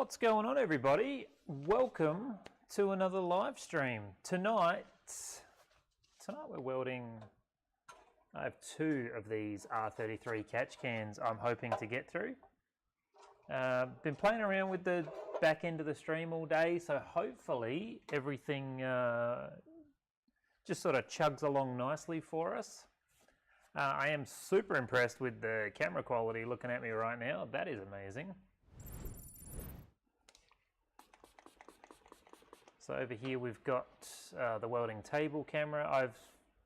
What's going on, everybody? Welcome to another live stream. Tonight we're welding. I have two of these R33 catch cans I'm hoping to get through. Been playing around with the back end of the stream all day, so hopefully everything just sort of chugs along nicely for us. I am super impressed with the camera quality looking at me right now. That is amazing. So over here we've got the welding table camera. I've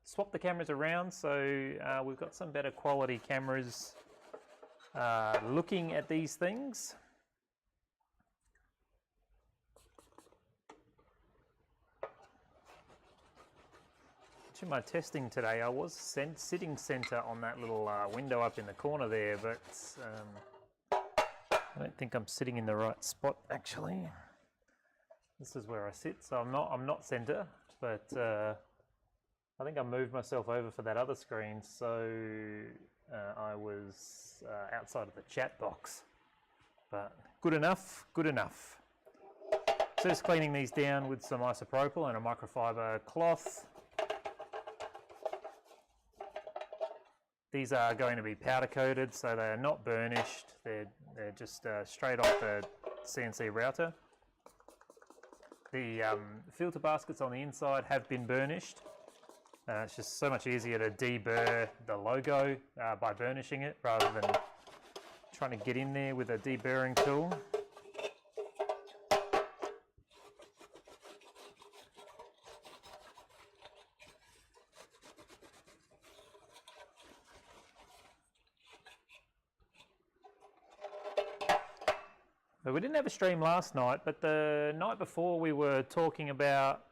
swapped the cameras around, so we've got some better quality cameras looking at these things. To my testing today, I was sitting center on that little window up in the corner there, but I don't think I'm sitting in the right spot actually. This is where I sit, so I'm not center, but I think I moved myself over for that other screen, so I was outside of the chat box. But good enough, good enough. So just cleaning these down with some isopropyl and a microfiber cloth. These are going to be powder coated, so they are not burnished. They're just straight off the CNC router. The filter baskets on the inside have been burnished. It's just so much easier to deburr the logo by burnishing it rather than trying to get in there with a deburring tool. We didn't have a stream last night, but the night before we were talking about,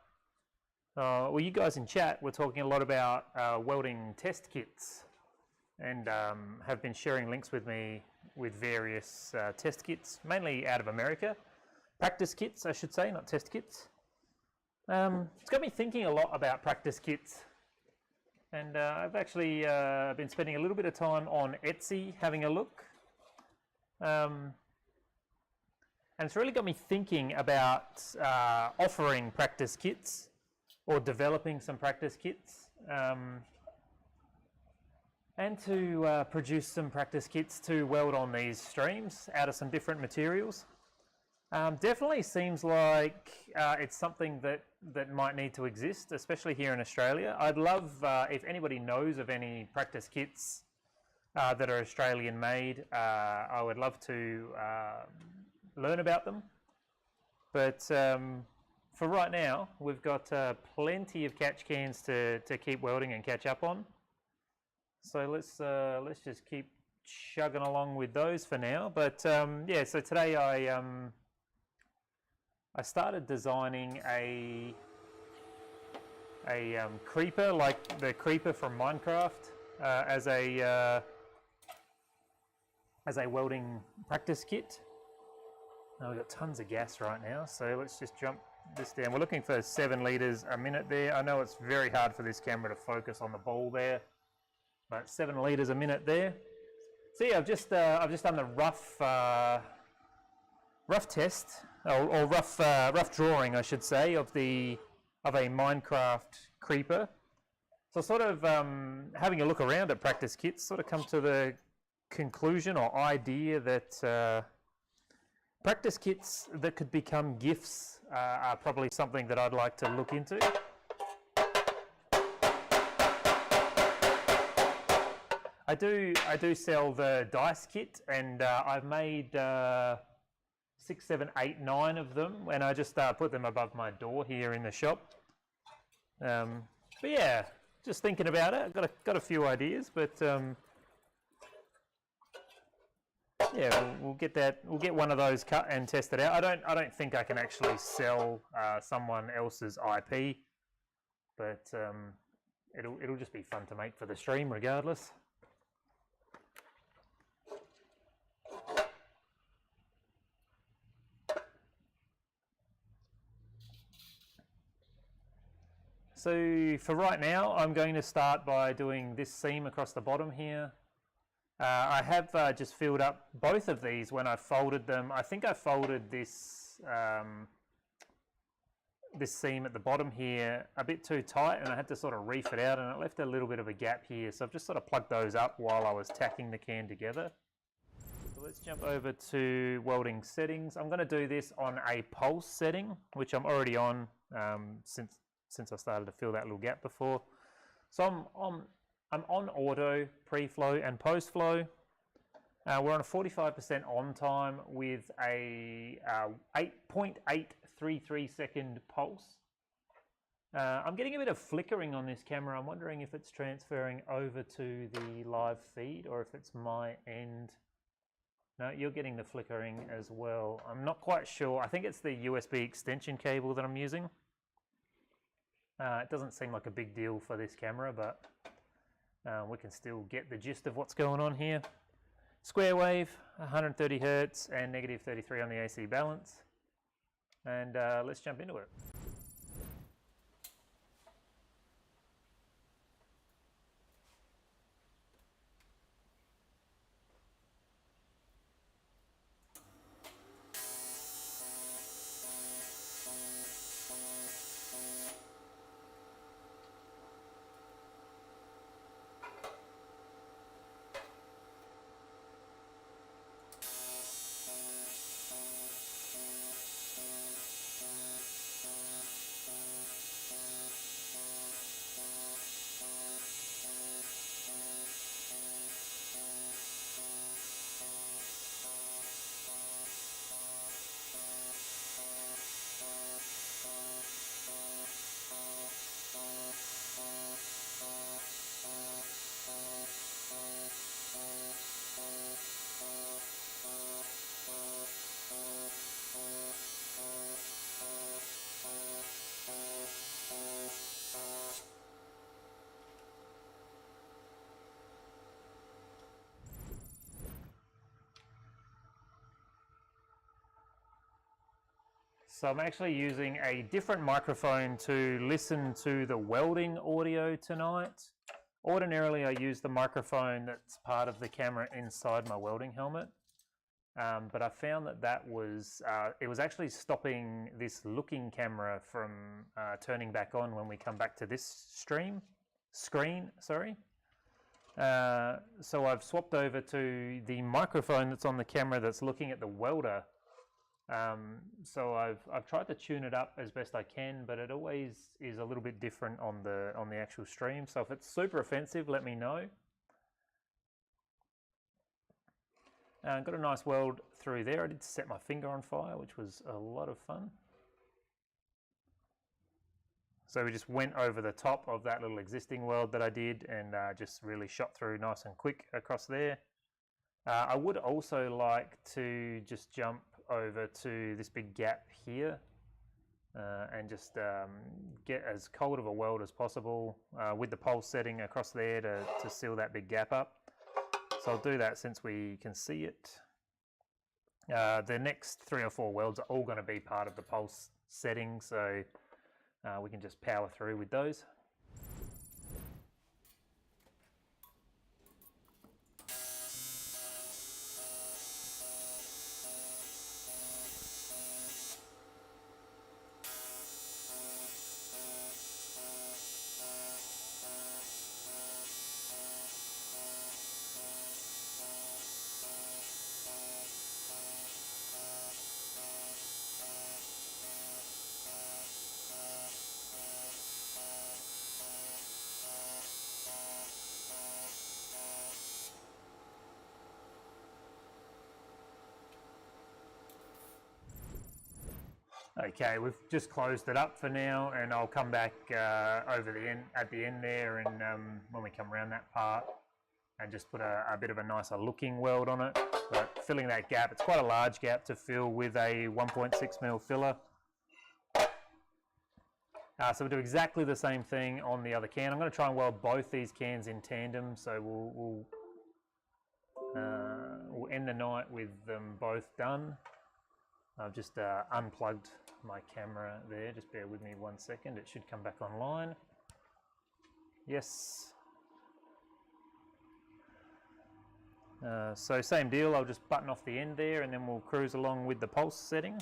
well, you guys in chat were talking a lot about welding test kits, and have been sharing links with me with various test kits, mainly out of America. Practice kits, I should say, not test kits. It's got me thinking a lot about practice kits, and I've actually been spending a little bit of time on Etsy having a look. And it's really got me thinking about offering practice kits or developing some practice kits, and to produce some practice kits to weld on these streams out of some different materials. Definitely seems like it's something that might need to exist, especially here in Australia. I'd love if anybody knows of any practice kits that are Australian made. I would love to learn about them, but for right now we've got plenty of catch cans to keep welding and catch up on, so let's just keep chugging along with those for now. But yeah, so today I started designing a creeper, like the creeper from Minecraft, as a welding practice kit. Now we've got tons of gas right now, so let's just jump this down. We're looking for 7 litres a minute there. I know it's very hard for this camera to focus on the ball there, but 7 litres a minute there. So yeah, I've just done the rough test, or rough drawing, I should say, of a Minecraft creeper. So sort of having a look around at practice kits, sort of come to the conclusion or idea that practice kits that could become gifts are probably something that I'd like to look into. I do sell the dice kit, and I've made 6, 7, 8, 9 of them, and I just put them above my door here in the shop. But yeah, just thinking about it. I've got a few ideas, but yeah, we'll get one of those cut and test it out. I don't think I can actually sell someone else's IP, but it'll just be fun to make for the stream regardless. So for right now, I'm going to start by doing this seam across the bottom here. I have just filled up both of these when I folded them. I think I folded this this seam at the bottom here a bit too tight, and I had to sort of reef it out, and it left a little bit of a gap here. So I've just sort of plugged those up while I was tacking the can together. So let's jump over to welding settings. I'm going to do this on a pulse setting, which I'm already on since I started to fill that little gap before. So I'm on auto, pre-flow and post-flow. We're on a 45% on time with a 8.833 second pulse. I'm getting a bit of flickering on this camera. I'm wondering if it's transferring over to the live feed or if it's my end. No, you're getting the flickering as well. I'm not quite sure. I think it's the USB extension cable that I'm using. It doesn't seem like a big deal for this camera, but we can still get the gist of what's going on here. Square wave, 130 Hertz and negative 33 on the AC balance. And let's jump into it. So I'm actually using a different microphone to listen to the welding audio tonight. Ordinarily, I use the microphone that's part of the camera inside my welding helmet. But I found that was it was actually stopping this looking camera from turning back on when we come back to this screen. So I've swapped over to the microphone that's on the camera that's looking at the welder. So I've tried to tune it up as best I can, but it always is a little bit different on the actual stream. So if it's super offensive, let me know. Got a nice weld through there. I did set my finger on fire, which was a lot of fun. So we just went over the top of that little existing weld that I did and just really shot through nice and quick across there. I would also like to just jump over to this big gap here and just get as cold of a weld as possible with the pulse setting across there to seal that big gap up. So I'll do that since we can see it. The next 3 or 4 welds are all going to be part of the pulse setting, so we can just power through with those. Okay, we've just closed it up for now, and I'll come back over the end at the end there, and when we come around that part, and just put a bit of a nicer looking weld on it. But filling that gap, it's quite a large gap to fill with a 1.6mm filler. So we'll do exactly the same thing on the other can. I'm going to try and weld both these cans in tandem, so we'll end the night with them both done. I've just unplugged my camera there. Just bear with me 1 second. It should come back online. Yes. So same deal, I'll just button off the end there and then we'll cruise along with the pulse setting.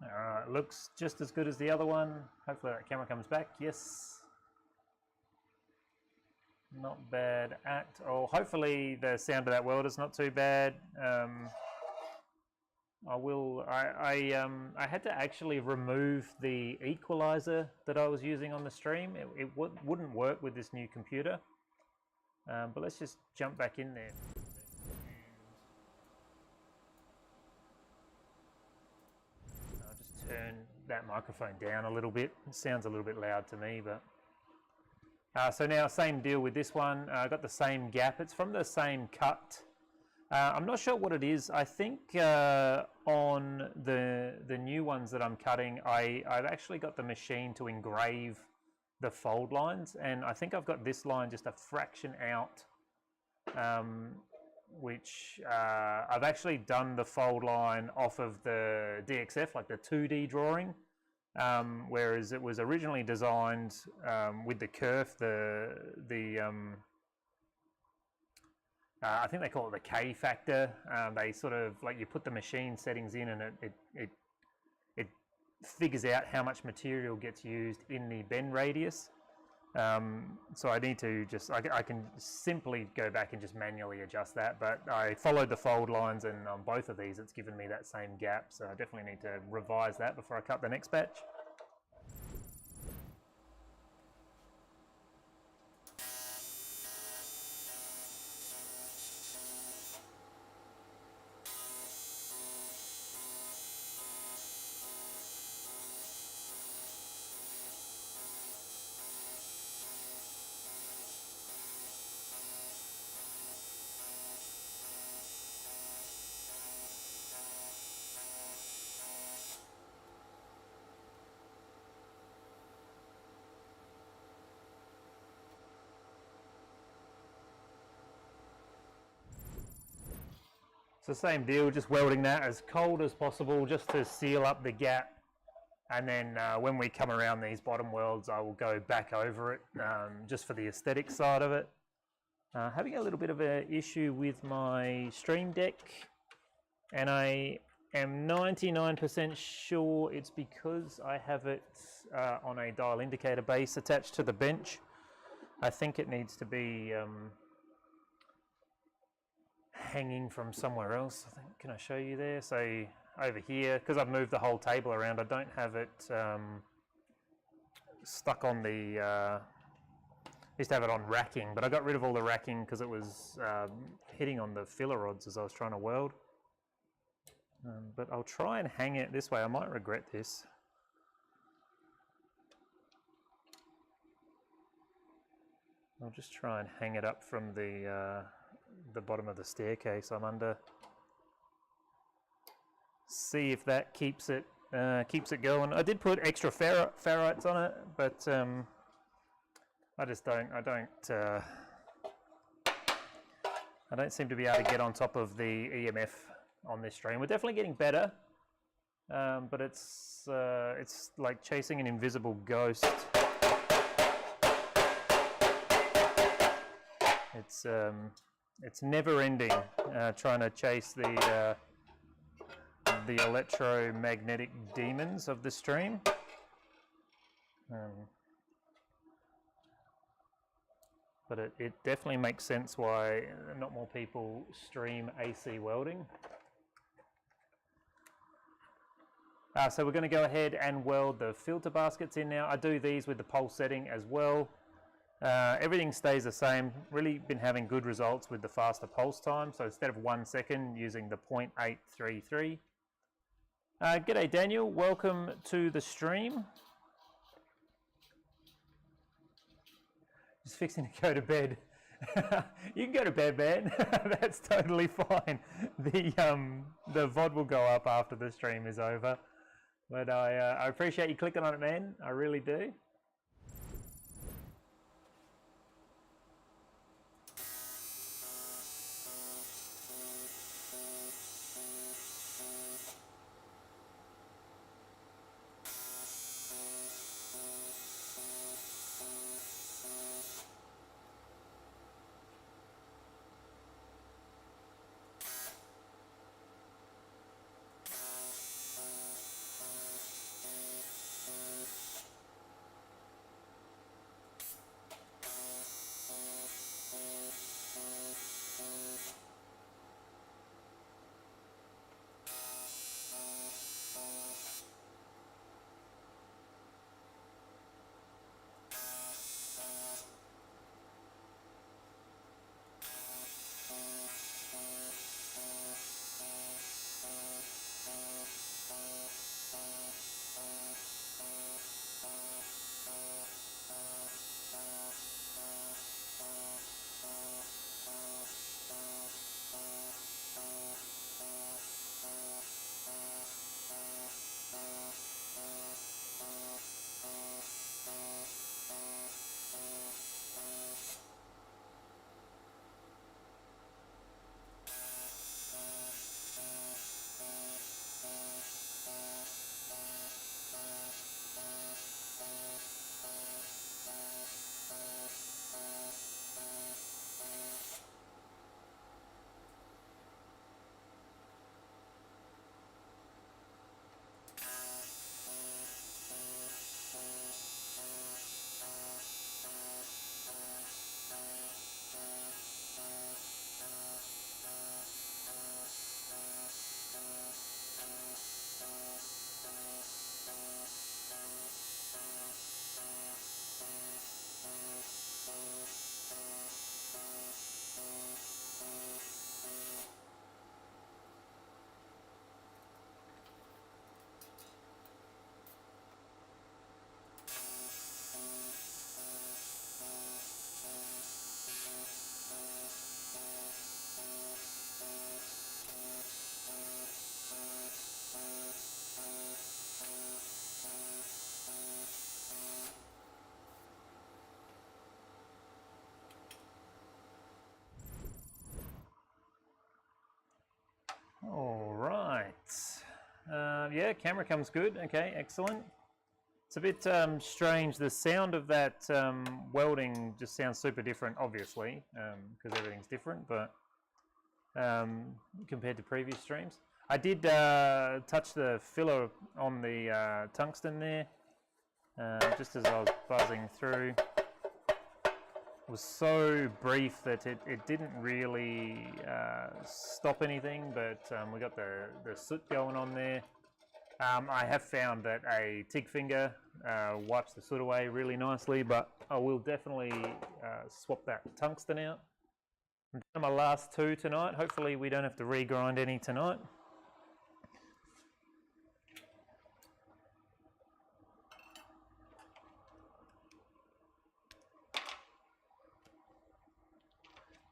Alright, looks just as good as the other one. Hopefully that camera comes back. Yes. Not bad at all. Hopefully the sound of that welder is not too bad. I had to actually remove the equalizer that I was using on the stream. It wouldn't work with this new computer. But let's just jump back in there. Turn that microphone down a little bit. It sounds a little bit loud to me, but so now same deal with this one. I got the same gap. It's from the same cut. I'm not sure what it is. I think on the new ones that I'm cutting, I've actually got the machine to engrave the fold lines, and I think I've got this line just a fraction out. Which I've actually done the fold line off of the DXF, like the 2D drawing, whereas it was originally designed with the kerf, I think they call it the K factor. They sort of, like, you put the machine settings in and it figures out how much material gets used in the bend radius. So I need to just, I can simply go back and just manually adjust that, but I followed the fold lines, and on both of these it's given me that same gap, so I definitely need to revise that before I cut the next batch. So same deal, just welding that as cold as possible just to seal up the gap, and then when we come around these bottom welds I will go back over it just for the aesthetic side of it. Having a little bit of an issue with my stream deck, and I am 99% sure it's because I have it on a dial indicator base attached to the bench. I think it needs to be hanging from somewhere else. I think, can I show you there? So over here, because I've moved the whole table around, I don't have it stuck on the I used to have it on racking, but I got rid of all the racking because it was hitting on the filler rods as I was trying to weld. But I'll try and hang it this way. I might regret this. I'll just try and hang it up from the bottom of the staircase I'm under. See if that keeps it going. I did put extra ferrites on it, but I just don't. I don't seem to be able to get on top of the EMF on this stream. We're definitely getting better, but it's like chasing an invisible ghost. It's never ending trying to chase the electromagnetic demons of the stream. But it definitely makes sense why not more people stream AC welding. So we're going to go ahead and weld the filter baskets in now. I do these with the pulse setting as well. Everything stays the same. Really been having good results with the faster pulse time. So instead of 1 second, using the 0.833. G'day Daniel, welcome to the stream. Just fixing to go to bed. You can go to bed, man. That's totally fine. The VOD will go up after the stream is over. But I appreciate you clicking on it, man. I really do. All right. Yeah, camera comes good. Okay, excellent. It's a bit strange. The sound of that welding just sounds super different, obviously, because everything's different, but compared to previous streams. I did touch the filler on the tungsten there, just as I was buzzing through. It was so brief that it didn't really stop anything, but we got the soot going on there. I have found that a TIG finger wipes the soot away really nicely, but I will definitely swap that tungsten out. I'm doing my last two tonight. Hopefully we don't have to regrind any tonight.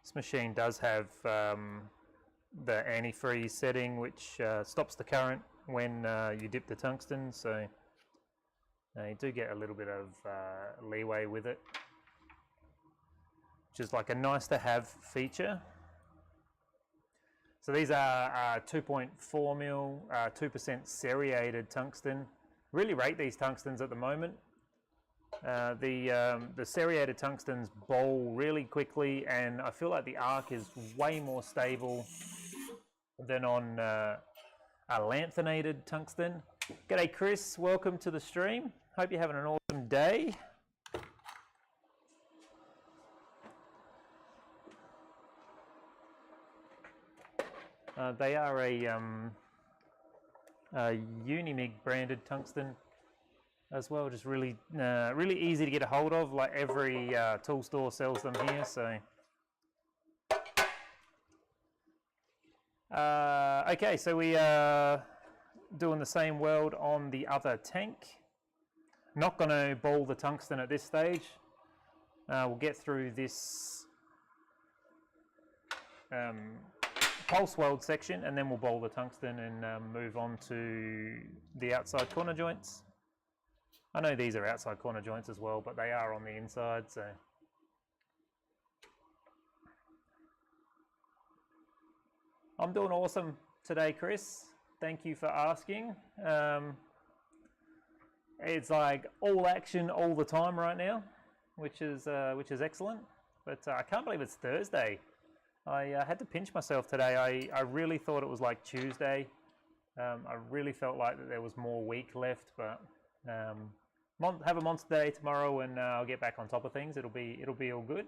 This machine does have the antifreeze setting, which stops the current when you dip the tungsten, so you do get a little bit of leeway with it, which is like a nice to have feature. So these are 2.4 mil, 2% serrated tungsten. Really rate these tungstens at the moment. The serrated tungstens bowl really quickly, and I feel like the arc is way more stable than on a lanthanated tungsten. G'day Chris, welcome to the stream. Hope you're having an awesome day. They are a Unimig branded tungsten as well. Just really really easy to get a hold of. Like every tool store sells them here. So okay, so we are doing the same weld on the other tank. Not going to ball the tungsten at this stage. We'll get through this pulse weld section and then we'll bowl the tungsten and move on to the outside corner joints. I know these are outside corner joints as well, but they are on the inside, so. I'm doing awesome today, Chris. Thank you for asking. It's like all action all the time right now, which is excellent. But I can't believe it's Thursday. I had to pinch myself today. I really thought it was like Tuesday. I really felt like that there was more week left, but have a monster day tomorrow, and I'll get back on top of things. It'll be all good.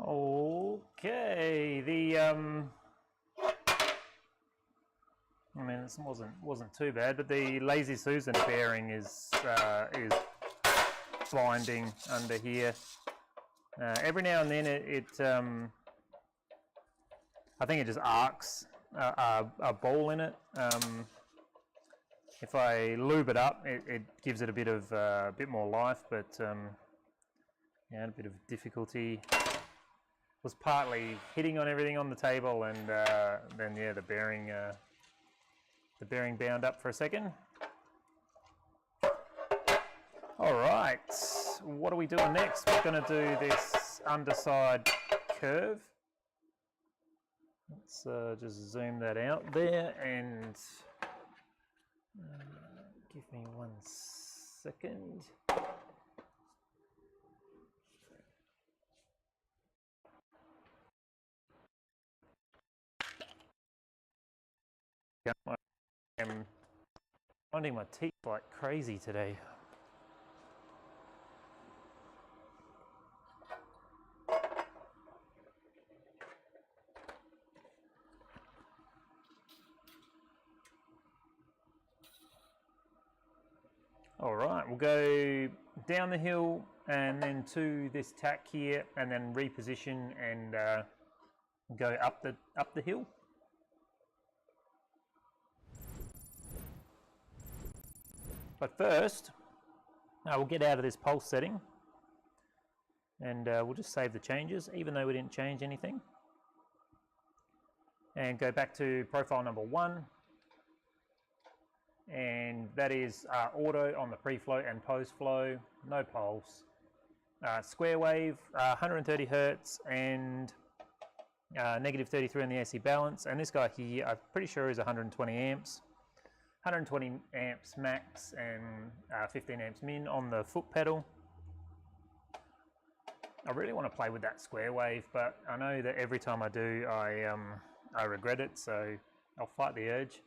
Okay, I mean, this wasn't too bad, but the Lazy Susan bearing is blinding under here. Every now and then I think it just arcs a ball in it. If I lube it up, it gives it a bit more life, but yeah, a bit of difficulty. Was partly hitting on everything on the table, and then yeah, the bearing bound up for a second. All right, what are we doing next? We're going to do this underside curve. Let's just zoom that out there, and give me 1 second. I'm finding my teeth like crazy today. All right, we'll go down the hill and then to this tack here, and then reposition and go up the hill. But first, we'll get out of this pulse setting, and we'll just save the changes, even though we didn't change anything. And go back to profile number 1. And that is auto on the pre-flow and post-flow, no pulse. Square wave, 130 Hertz and negative 33 on the AC balance. And this guy here, I'm pretty sure is 120 amps. 120 amps max and 15 amps min on the foot pedal. I really want to play with that square wave, but I know that every time I do, I regret it, so I'll fight the urge.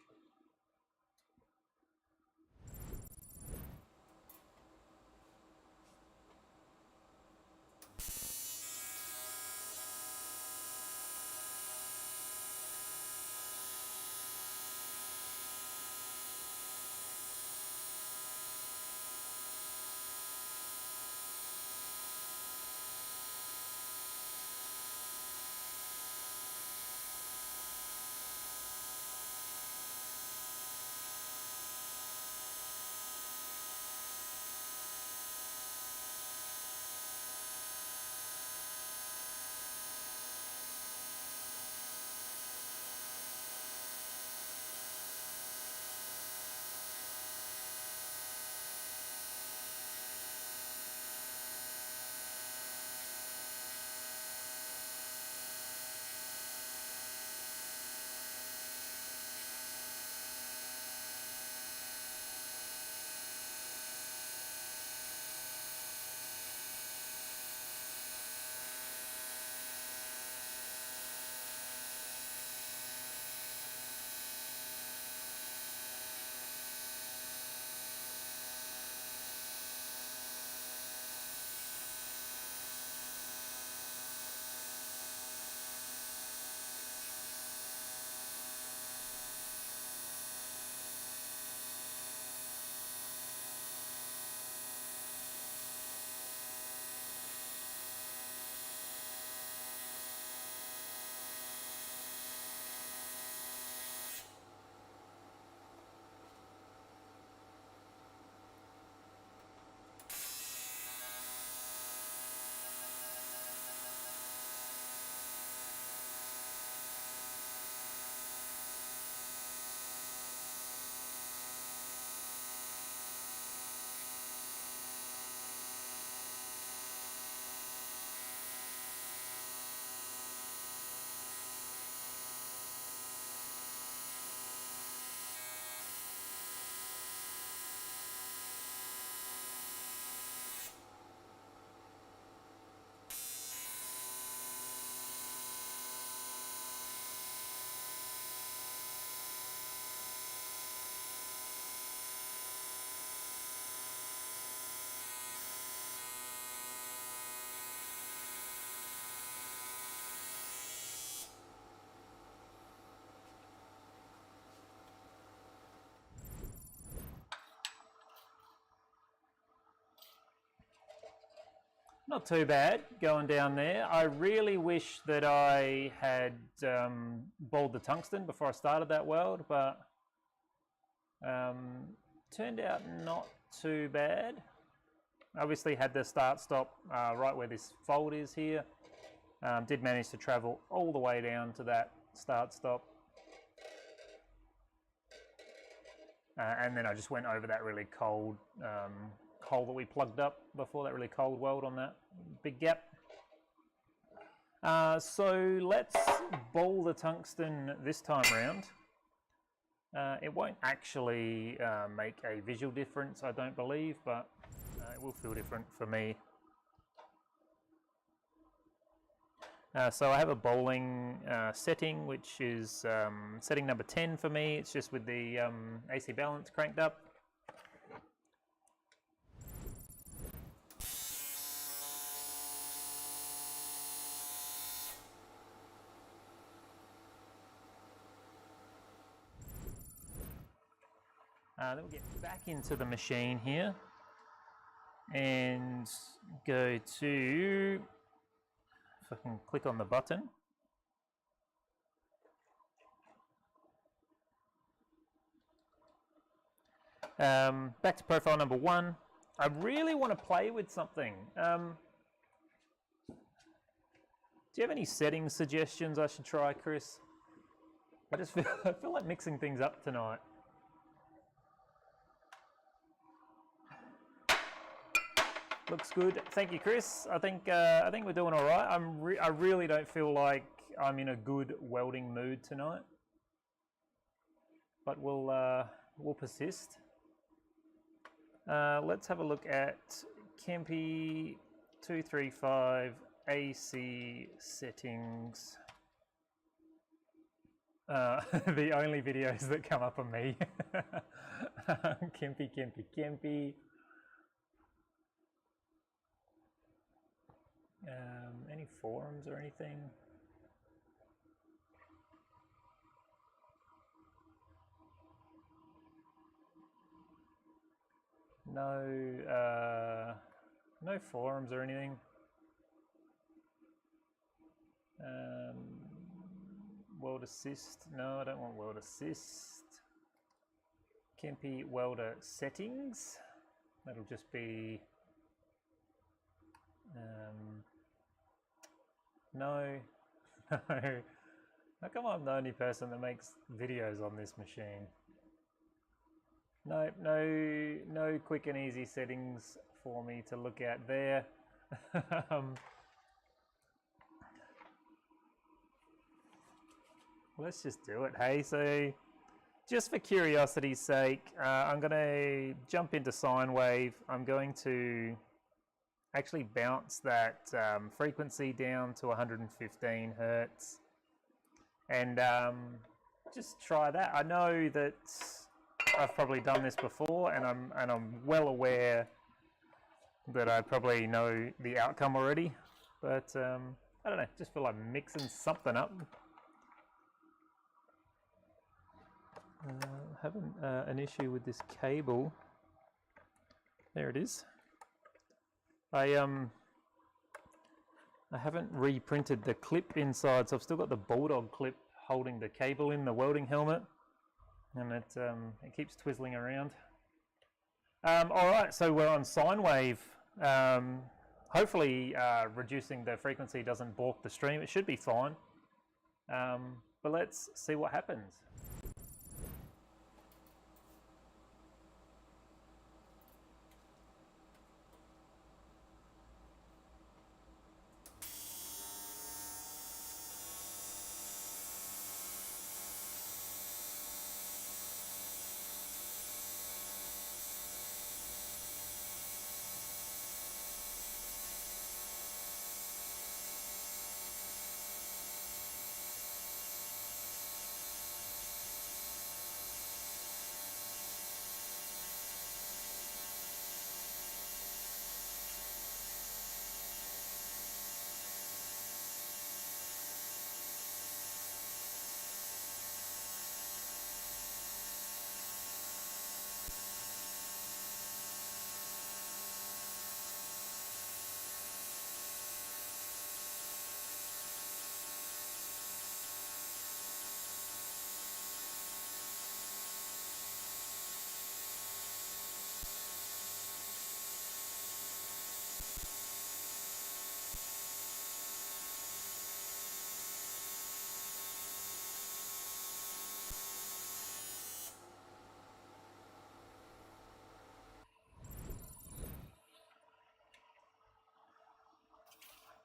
Not too bad going down there. I really wish that I had balled the tungsten before I started that weld, but turned out not too bad. Obviously had the start stop right where this fold is here. Did manage to travel all the way down to that start stop. And then I just went over that really cold hole that we plugged up before, that really cold weld on that big gap. So let's ball the tungsten this time round. It won't actually make a visual difference, I don't believe, but it will feel different for me. So I have a bowling setting, which is setting number 10 for me. It's just with the AC balance cranked up. Then we'll get back into the machine here. and go to, if I can click on the button. Back to profile number 1. I really want to play with something. Do you have any settings suggestions I should try, Chris? I feel like mixing things up tonight. Looks good. Thank you, Chris. I think we're doing all right. I really don't feel like I'm in a good welding mood tonight, but we'll persist. Let's have a look at Kempe 235 AC settings. The only videos that come up are me. Kempe. Any forums or anything? No forums or anything. Weld assist. No, I don't want weld assist. Kempe welder settings. That'll just be. No. How come I'm the only person that makes videos on this machine? No quick and easy settings for me to look at there. Let's just do it, hey? So, just for curiosity's sake, I'm going to jump into sine wave. I'm going to actually bounce that frequency down to 115 hertz and just try that. I know that I've probably done this before, and I'm well aware that I probably know the outcome already, but I don't know, just feel like mixing something up. Having an issue with this cable. There it is. I haven't reprinted the clip inside, so I've still got the Bulldog clip holding the cable in the welding helmet, and it keeps twizzling around. All right, so we're on sine wave. Hopefully, reducing the frequency doesn't balk the stream. It should be fine. But let's see what happens.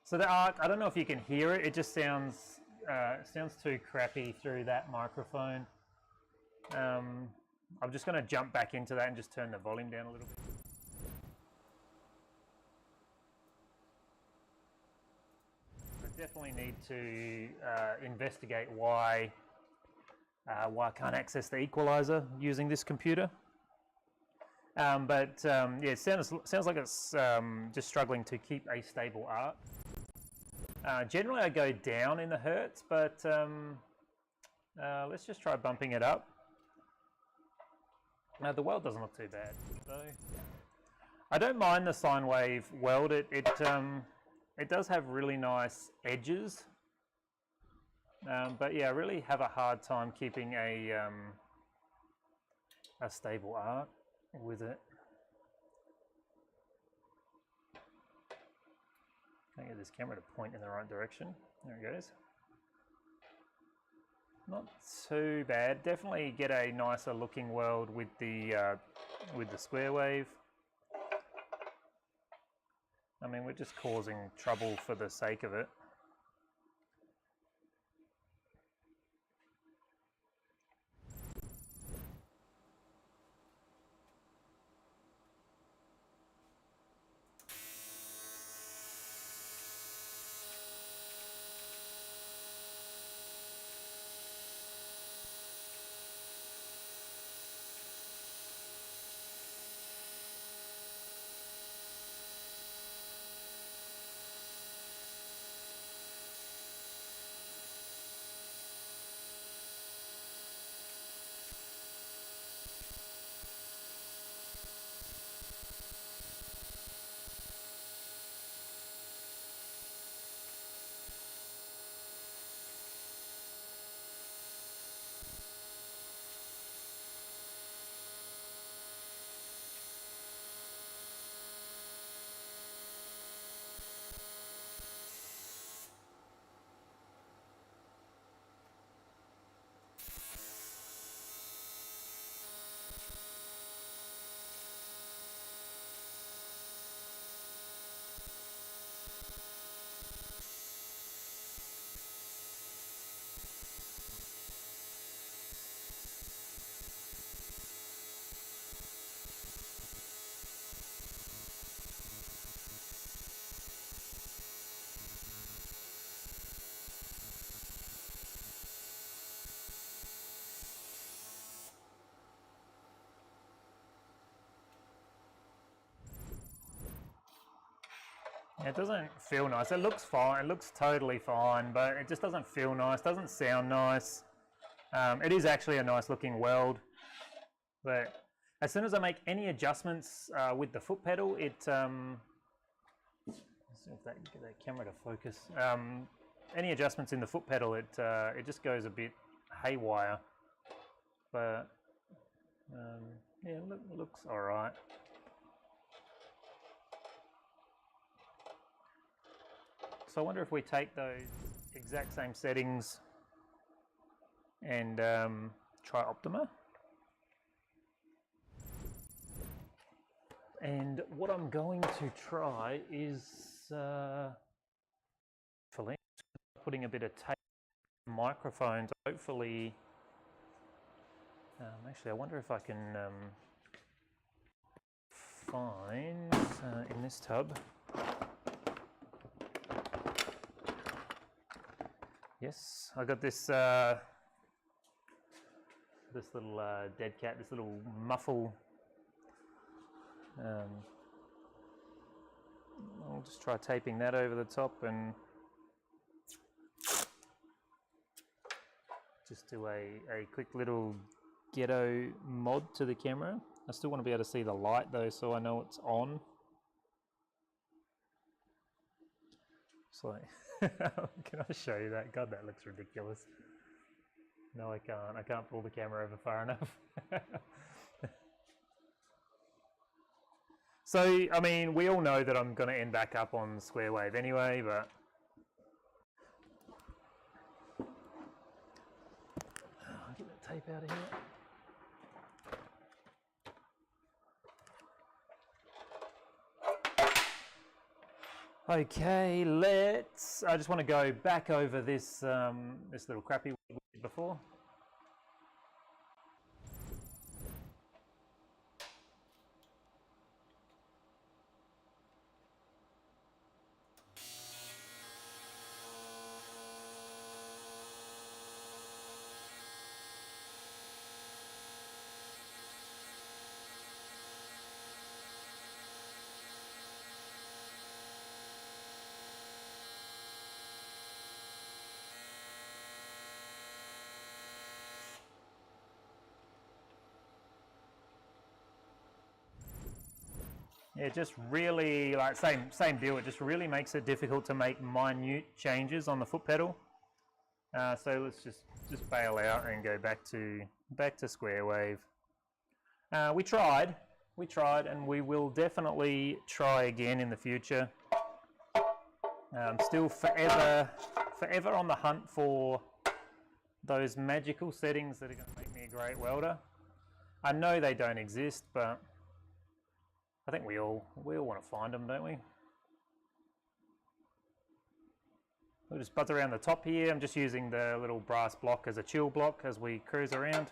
So the arc, I don't know if you can hear it. It just sounds too crappy through that microphone. I'm just going to jump back into that and just turn the volume down a little bit. I definitely need to investigate why I can't access the equalizer using this computer. Yeah, it sounds like it's just struggling to keep a stable arc. Generally I go down in the hertz, but let's just try bumping it up. The weld doesn't look too bad, though. I don't mind the sine wave weld. It does have really nice edges, but yeah, I really have a hard time keeping a stable arc with it. Can I get this camera to point in the right direction? There it goes. Not too bad. Definitely get a nicer looking weld with the square wave. I mean, we're just causing trouble for the sake of it. It doesn't feel nice. It looks fine. It looks totally fine, but it just doesn't feel nice. Doesn't sound nice. It is actually a nice looking weld, but as soon as I make any adjustments with the foot pedal, it let's see if that get that camera to focus. Any adjustments in the foot pedal, it just goes a bit haywire. But yeah, it looks all right. So I wonder if we take those exact same settings and try Optima. And what I'm going to try is putting a bit of tape on microphones. Hopefully, actually, I wonder if I can find in this tub. Yes, I got this this little dead cat, this little muffle. I'll just try taping that over the top and just do a quick little ghetto mod to the camera. I still want to be able to see the light though, so I know it's on. It's like, can I show you that? God, that looks ridiculous. No, I can't. I can't pull the camera over far enough. So, I mean, we all know that I'm going to end back up on square wave anyway, but I'll get that tape out of here. Okay, I just want to go back over this this little crappy we did before. Yeah, just really, like, same deal. It just really makes it difficult to make minute changes on the foot pedal. So let's just bail out and go back to square wave. We tried, and we will definitely try again in the future. Still forever on the hunt for those magical settings that are going to make me a great welder. I know they don't exist, but I think we all want to find them, don't we? We'll just buzz around the top here. I'm just using the little brass block as a chill block as we cruise around.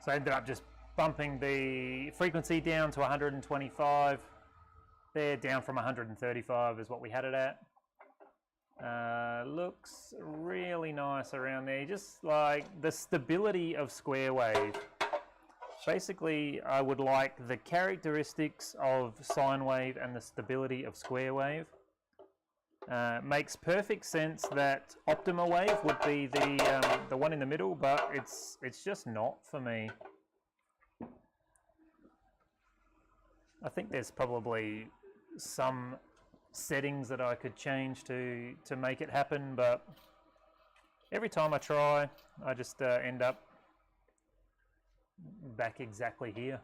So I ended up just bumping the frequency down to 125. There, down from 135 is what we had it at. Looks really nice around there. Just like the stability of square wave. Basically, I would like the characteristics of sine wave and the stability of square wave. Makes perfect sense that optima wave would be the one in the middle, but it's just not for me. I think there's probably some settings that I could change to make it happen, but every time I try, I just end up back exactly here.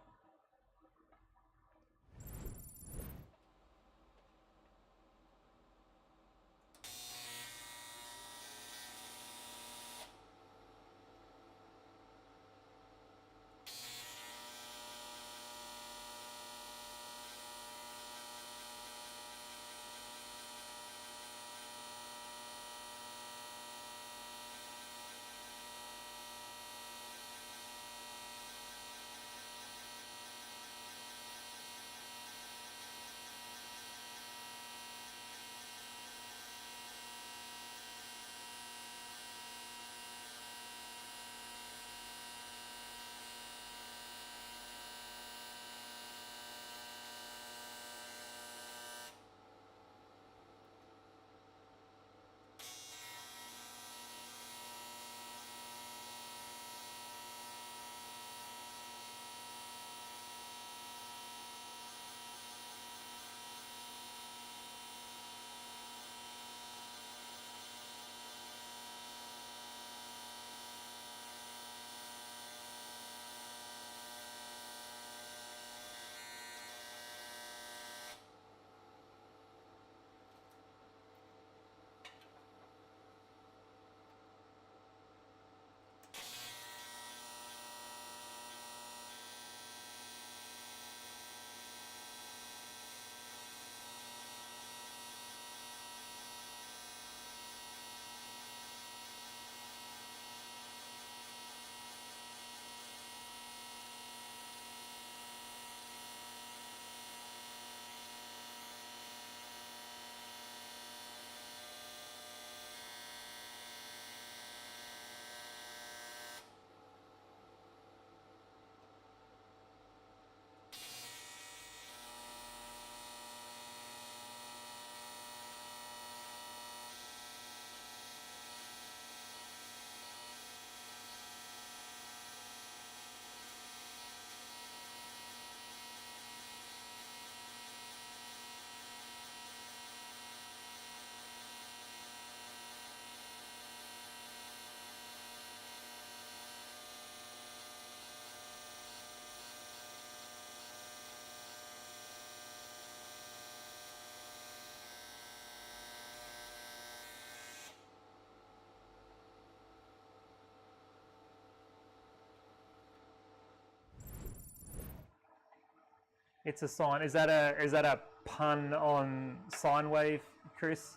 It's a sign. Is that a pun on sine wave, Chris?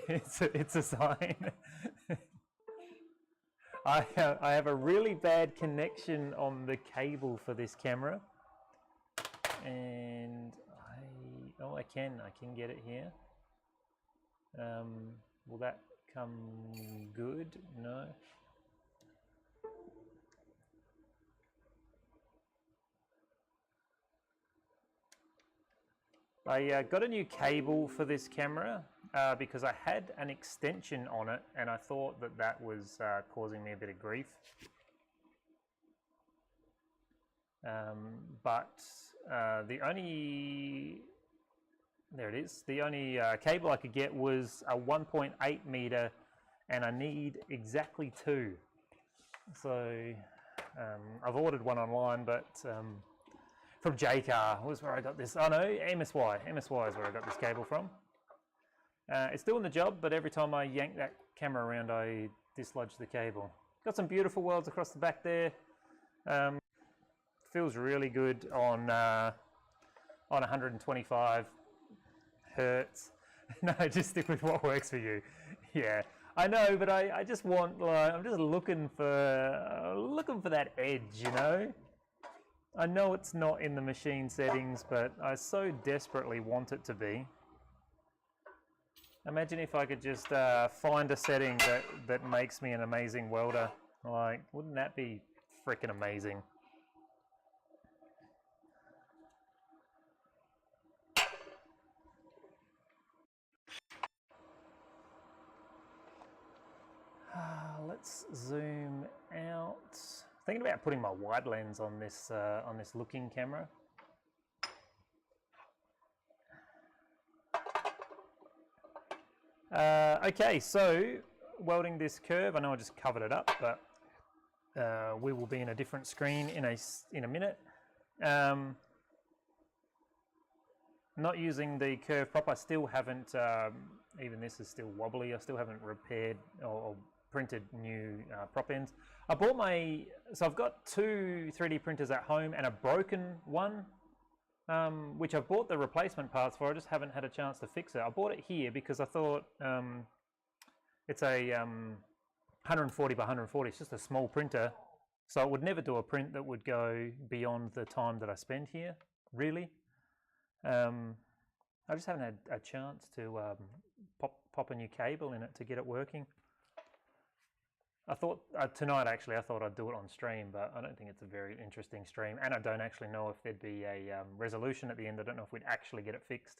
It's a sign. I have a really bad connection on the cable for this camera, and I can get it here. Will that come good? No. I got a new cable for this camera because I had an extension on it and I thought that was causing me a bit of grief. But the only cable I could get was a 1.8 meter and I need exactly 2. So I've ordered one online, but from JCar was where I got this. Oh no, MSY is where I got this cable from. It's doing the job, but every time I yank that camera around, I dislodge the cable. Got some beautiful welds across the back there. Feels really good on 125 hertz. No, just stick with what works for you. Yeah, I know, but I just want, like, I'm just looking for that edge, you know. I know it's not in the machine settings, but I so desperately want it to be. Imagine if I could just find a setting that makes me an amazing welder. Like, wouldn't that be freaking amazing? Let's zoom out. Thinking about putting my wide lens on this looking camera. Okay, so welding this curve. I know I just covered it up, but we will be in a different screen in a minute. Not using the curve prop. I still haven't. Even this is still wobbly. I still haven't repaired or printed new prop ends. I bought so I've got 2 3D printers at home and a broken one, which I've bought the replacement parts for. I just haven't had a chance to fix it. I bought it here because I thought it's a 140 by 140. It's just a small printer, so it would never do a print that would go beyond the time that I spend here, really. I just haven't had a chance to pop a new cable in it to get it working. I thought tonight, actually, I thought I'd do it on stream, but I don't think it's a very interesting stream, and I don't actually know if there'd be a resolution at the end. I don't know if we'd actually get it fixed.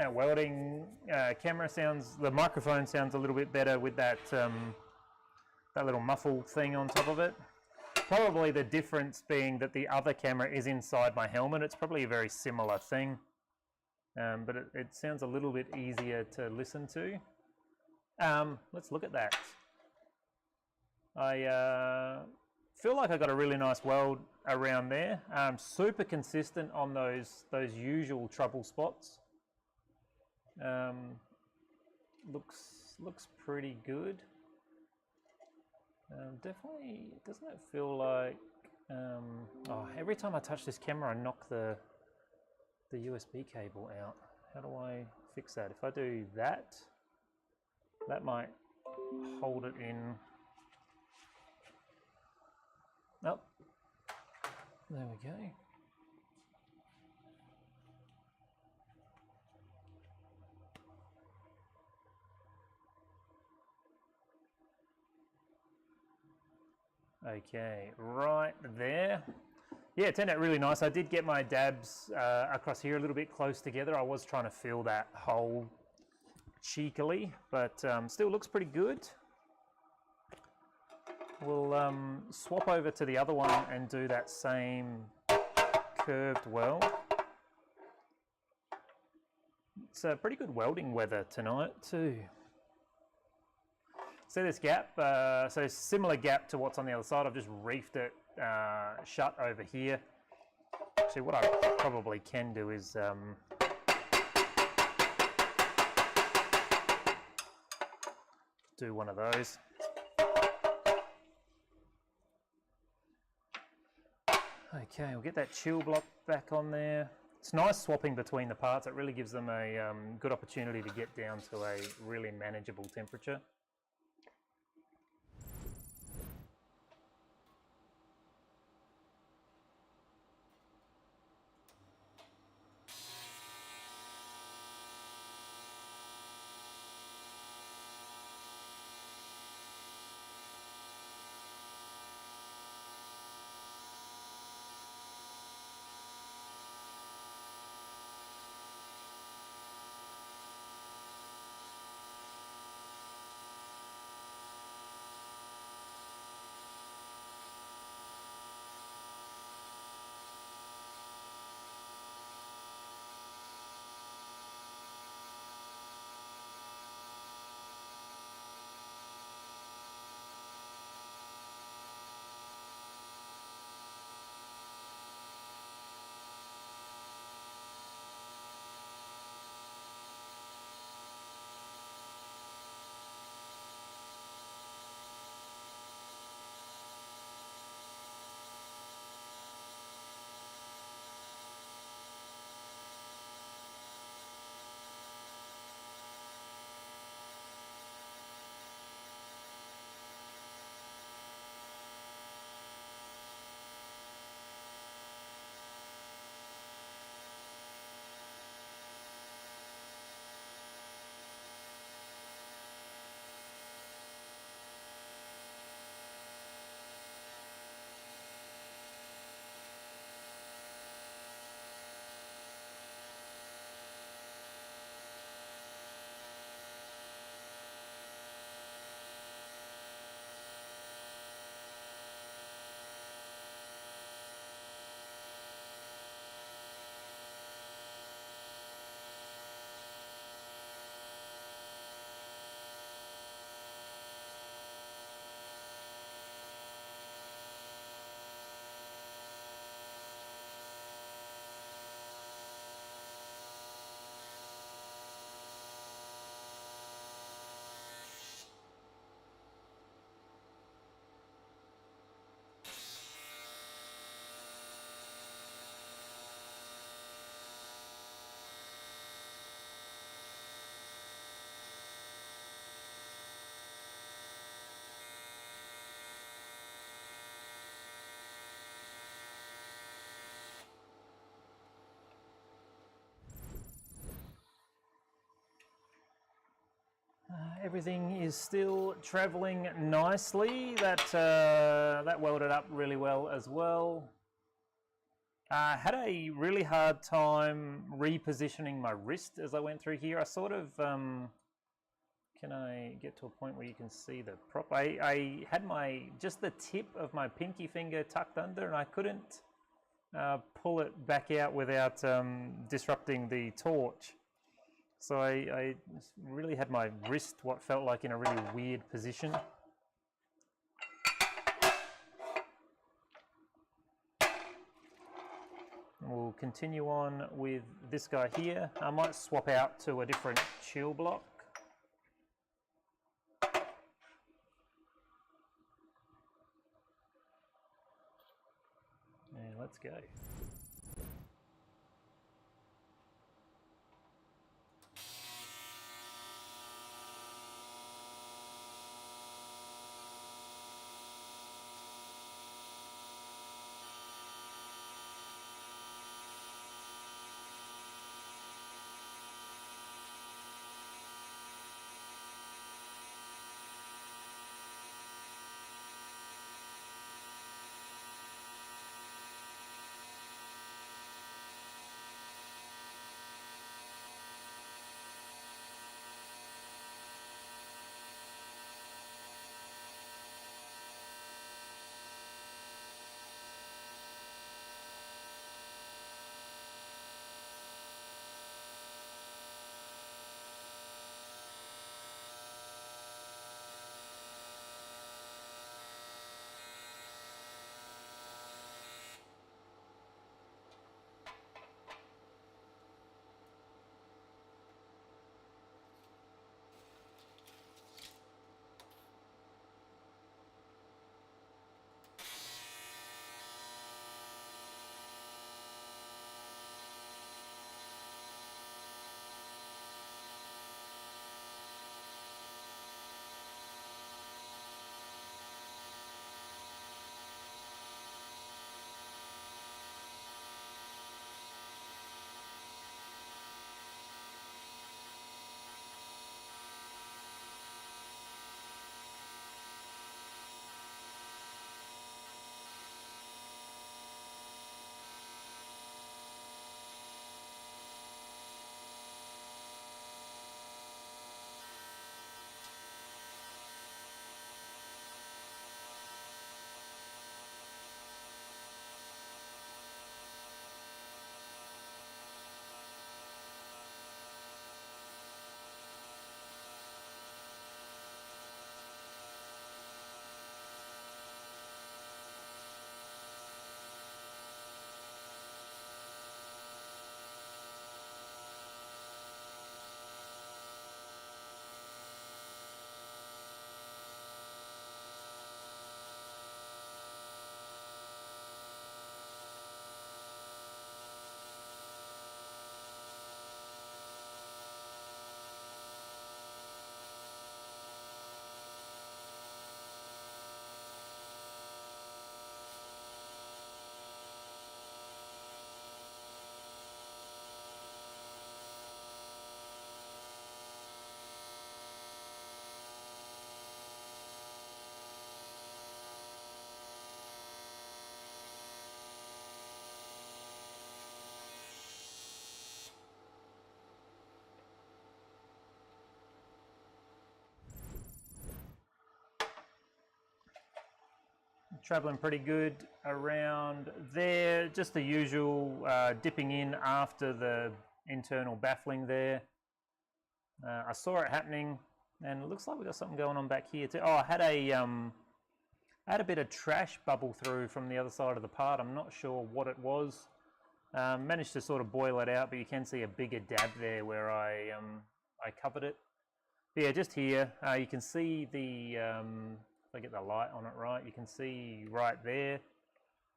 that welding camera sounds, the microphone sounds a little bit better with that that little muffle thing on top of it. Probably the difference being that the other camera is inside my helmet. It's probably a very similar thing, but it sounds a little bit easier to listen to. Let's look at that. I feel like I got a really nice weld around there. Super consistent on those usual trouble spots. Looks pretty good. Definitely, doesn't it feel like, oh, every time I touch this camera I knock the USB cable out. How do I fix that? If I do that, that might hold it in. Oh, there we go. Okay, right there. Yeah, it turned out really nice. I did get my dabs across here a little bit close together. I was trying to fill that hole cheekily, but still looks pretty good. We'll swap over to the other one and do that same curved weld. It's a pretty good welding weather tonight too. See this gap? So similar gap to what's on the other side. I've just reefed it shut over here. Actually, what I probably can do is do one of those. Okay, we'll get that chill block back on there. It's nice swapping between the parts. It really gives them a good opportunity to get down to a really manageable temperature. Everything is still traveling nicely. That welded up really well as well. Had a really hard time repositioning my wrist as I went through here. I sort of, can I get to a point where you can see the prop? I had just the tip of my pinky finger tucked under, and I couldn't pull it back out without disrupting the torch. So I really had my wrist what felt like in a really weird position. We'll continue on with this guy here. I might swap out to a different chill block. And let's go. Traveling pretty good around there, just the usual dipping in after the internal baffling there. I saw it happening, and it looks like we got something going on back here too. Oh, I had a bit of trash bubble through from the other side of the part. I'm not sure what it was. Managed to sort of boil it out, but you can see a bigger dab there where I covered it. But yeah, just here, you can see the if I get the light on it right, you can see right there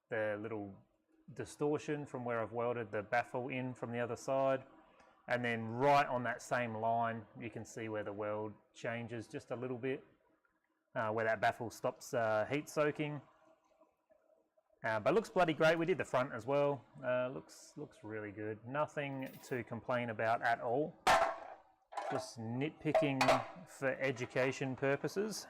the little distortion from where I've welded the baffle in from the other side. And then right on that same line, you can see where the weld changes just a little bit, where that baffle stops heat soaking. But looks bloody great. We did the front as well. Looks really good. Nothing to complain about at all. Just nitpicking for education purposes.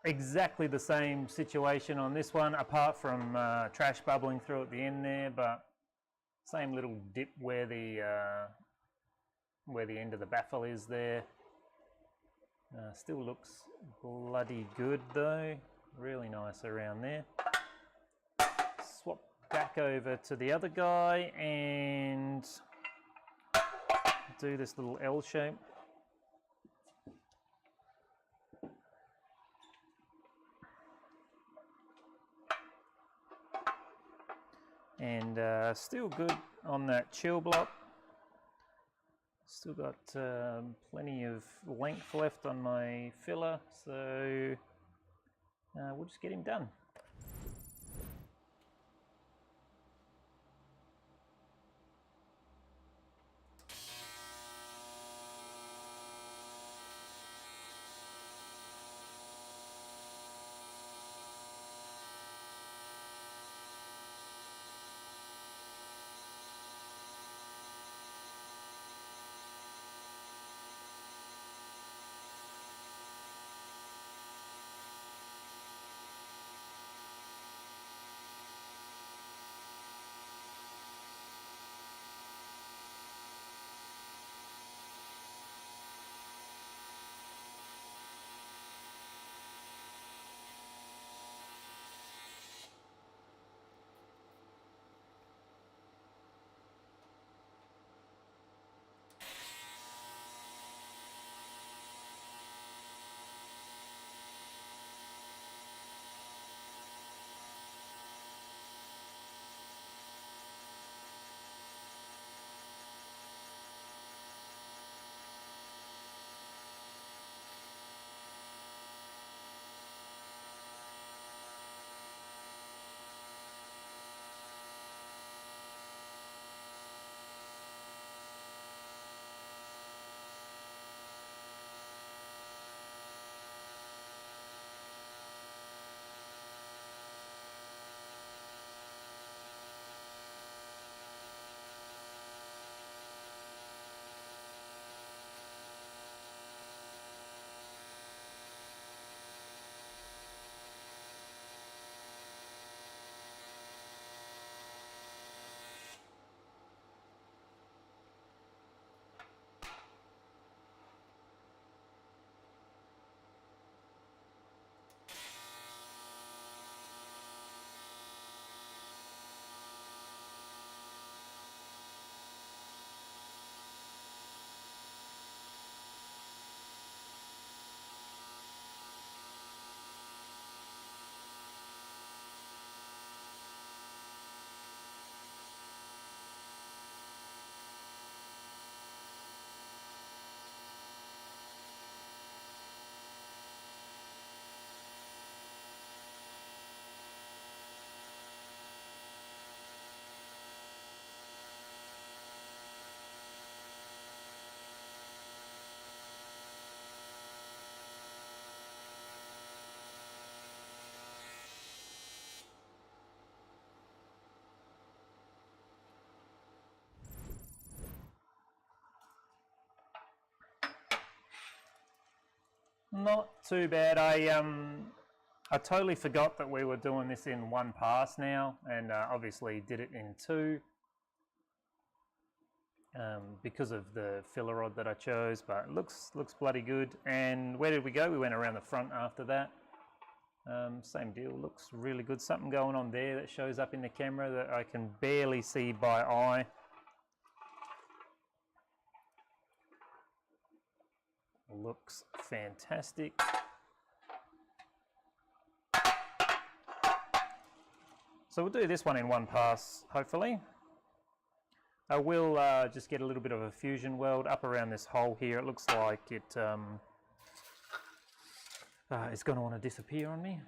exactly the same situation on this one, apart from trash bubbling through at the end there, but same little dip where the end of the baffle is there. Still looks bloody good though, really nice around there. Swap back over to the other guy and do this little L shape. And still good on that chill block. Still got plenty of length left on my filler, so we'll just get him done. Not too bad. I totally forgot that we were doing this in one pass now, and obviously did it in two because of the filler rod that I chose, but it looks bloody good. And where did we go? We went around the front after that. Same deal, looks really good. Something going on there that shows up in the camera that I can barely see by eye. Looks fantastic. So we'll do this one in one pass, hopefully. I will just get a little bit of a fusion weld up around this hole here. It looks like it is going to want to disappear on me.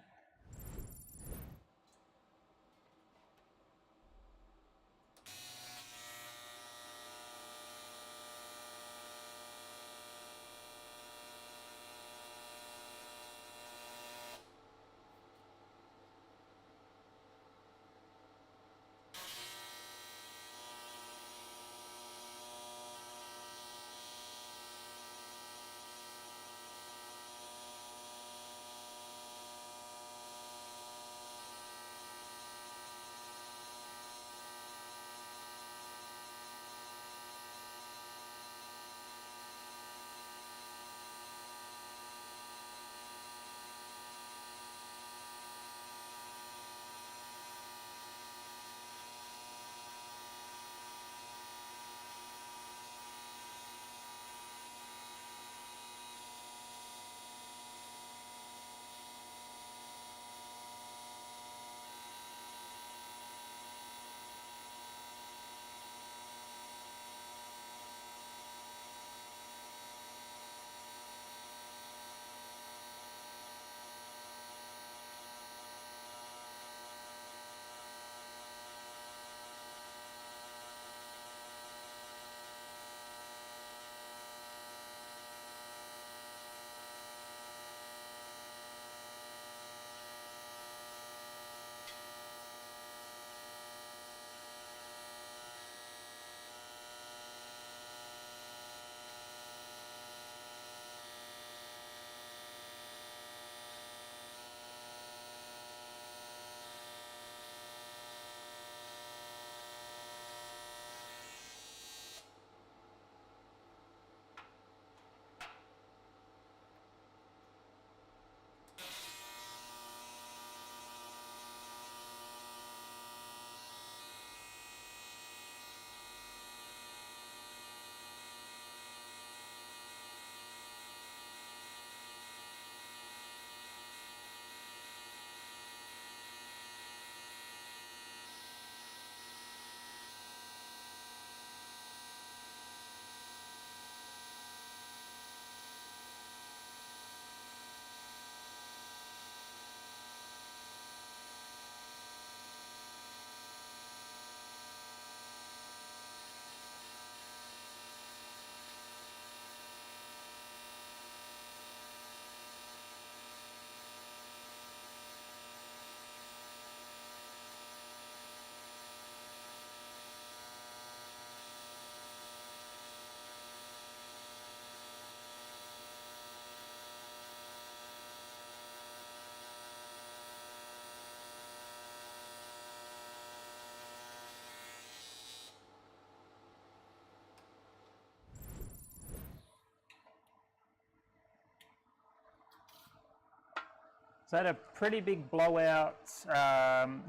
So I had a pretty big blowout.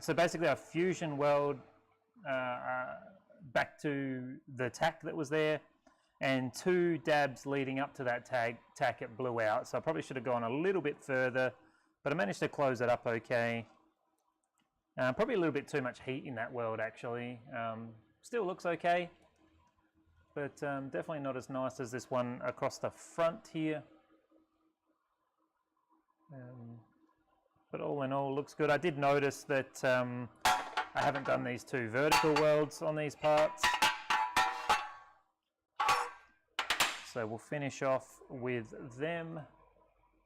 So basically I fusion weld back to the tack that was there, and 2 dabs leading up to that tack it blew out. So I probably should have gone a little bit further, but I managed to close it up okay. Probably a little bit too much heat in that weld actually. Still looks okay, but definitely not as nice as this one across the front here. But all in all, looks good. I did notice that I haven't done these 2 vertical welds on these parts. So we'll finish off with them.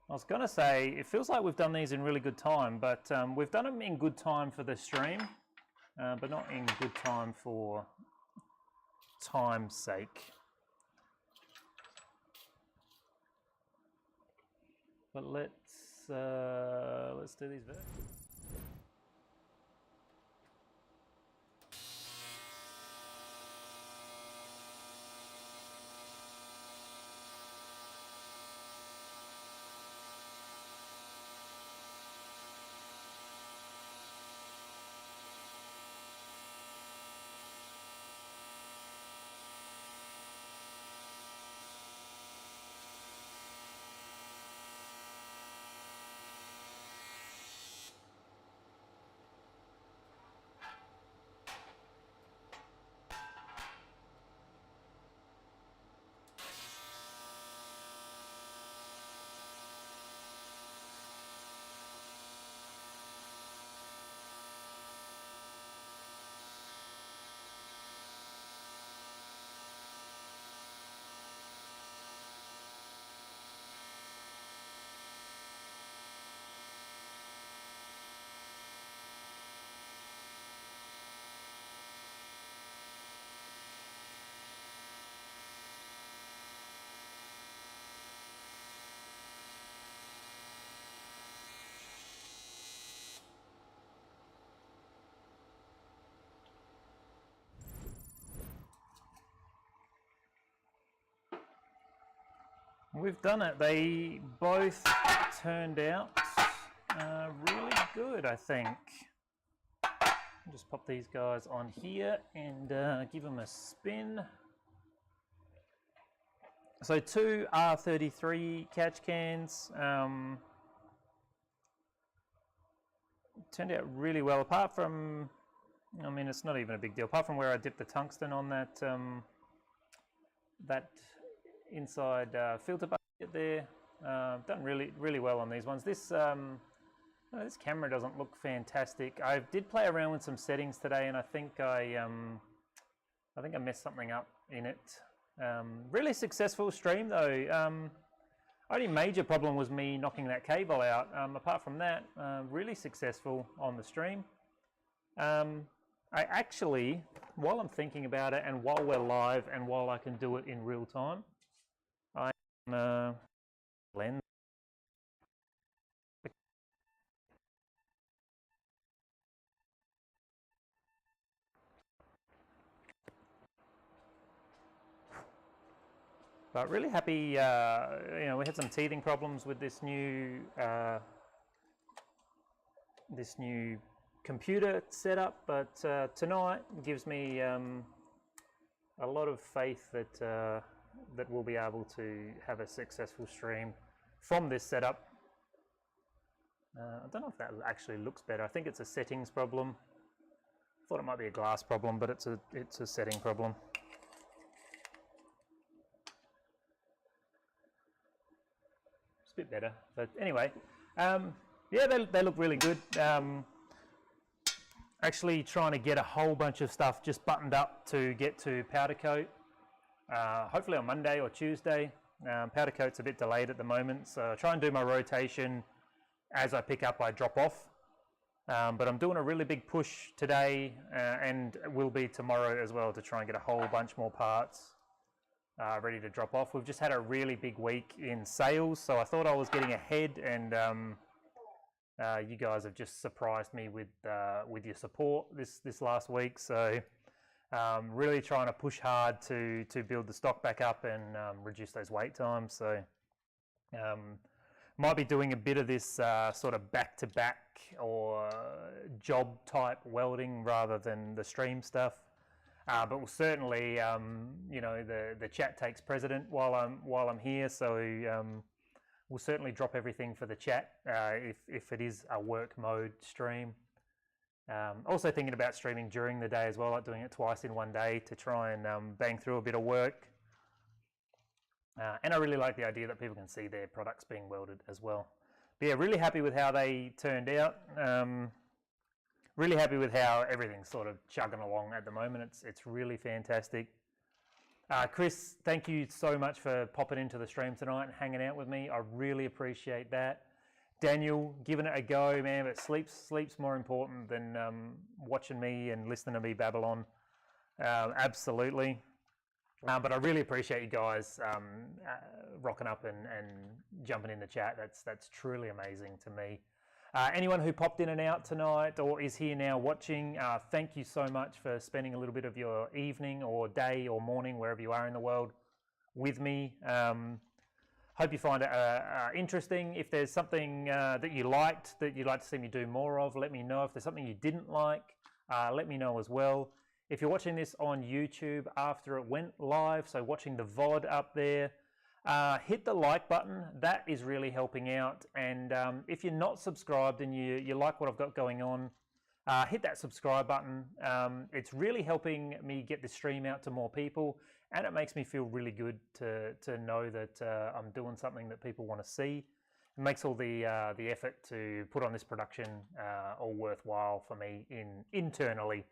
I was going to say, it feels like we've done these in really good time, but we've done them in good time for the stream, but not in good time for time's sake. But let's do these verticals. We've done it. They both turned out really good, I think. I'll just pop these guys on here and give them a spin. So 2 R33 catch cans. Turned out really well, apart from, I mean, it's not even a big deal, apart from where I dipped the tungsten on that that inside filter bucket there. Done really well on these ones. This this camera doesn't look fantastic. I did play around with some settings today, and I think I messed something up in it. Really successful stream though. Only major problem was me knocking that cable out. Apart from that, really successful on the stream. I actually, while I'm thinking about it, and while we're live, and while I can do it in real time, I'm blend. But really happy, you know, we had some teething problems with this new computer setup, but tonight gives me a lot of faith that that we'll be able to have a successful stream from this setup. I don't know if that actually looks better. I think it's a settings problem. I thought it might be a glass problem, but it's a setting problem. It's a bit better, but anyway, yeah, they look really good. Actually trying to get a whole bunch of stuff just buttoned up to get to powder coat, hopefully on Monday or Tuesday. Powder coat's a bit delayed at the moment, so I try and do my rotation as I pick up, I drop off. But I'm doing a really big push today, and will be tomorrow as well, to try and get a whole bunch more parts ready to drop off. We've just had a really big week in sales, so I thought I was getting ahead, and you guys have just surprised me with your support this last week. So really trying to push hard to build the stock back up and reduce those wait times. So Might be doing a bit of this sort of back-to-back or job type welding rather than the stream stuff. But we'll certainly, you know, the chat takes precedent while I'm here, so we'll certainly drop everything for the chat if it is a work mode stream. Also thinking about streaming during the day as well, like doing it twice in one day to try and bang through a bit of work. And I really like the idea that people can see their products being welded as well. But yeah, really happy with how they turned out. Really happy with how everything's sort of chugging along at the moment. It's really fantastic. Chris, thank you so much for popping into the stream tonight and hanging out with me. I really appreciate that. Daniel, giving it a go, man, but sleep's more important than watching me and listening to me babble on. Absolutely. But I really appreciate you guys rocking up and jumping in the chat. That's truly amazing to me. Anyone who popped in and out tonight or is here now watching, thank you so much for spending a little bit of your evening or day or morning, wherever you are in the world, with me. Hope you find it interesting. If there's something that you liked, that you'd like to see me do more of, let me know. If there's something you didn't like, let me know as well. If you're watching this on YouTube after it went live, so watching the VOD up there, hit the like button. That is really helping out. And if you're not subscribed and you like what I've got going on, hit that subscribe button. It's really helping me get this stream out to more people, and it makes me feel really good to know that I'm doing something that people want to see. It makes all the effort to put on this production all worthwhile for me internally.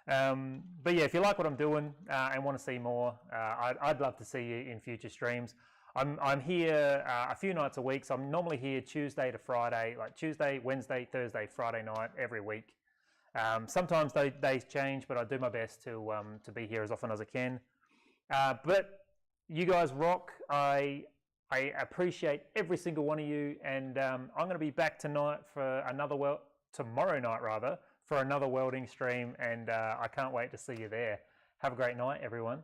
But yeah, if you like what I'm doing and want to see more, I'd love to see you in future streams. I'm here a few nights a week, so I'm normally here Tuesday to Friday, like Tuesday, Wednesday, Thursday, Friday night every week. Sometimes those days change, but I do my best to be here as often as I can. But you guys rock. I appreciate every single one of you, and I'm going to be back tonight for tomorrow night rather, for another welding stream, and I can't wait to see you there. Have a great night, everyone.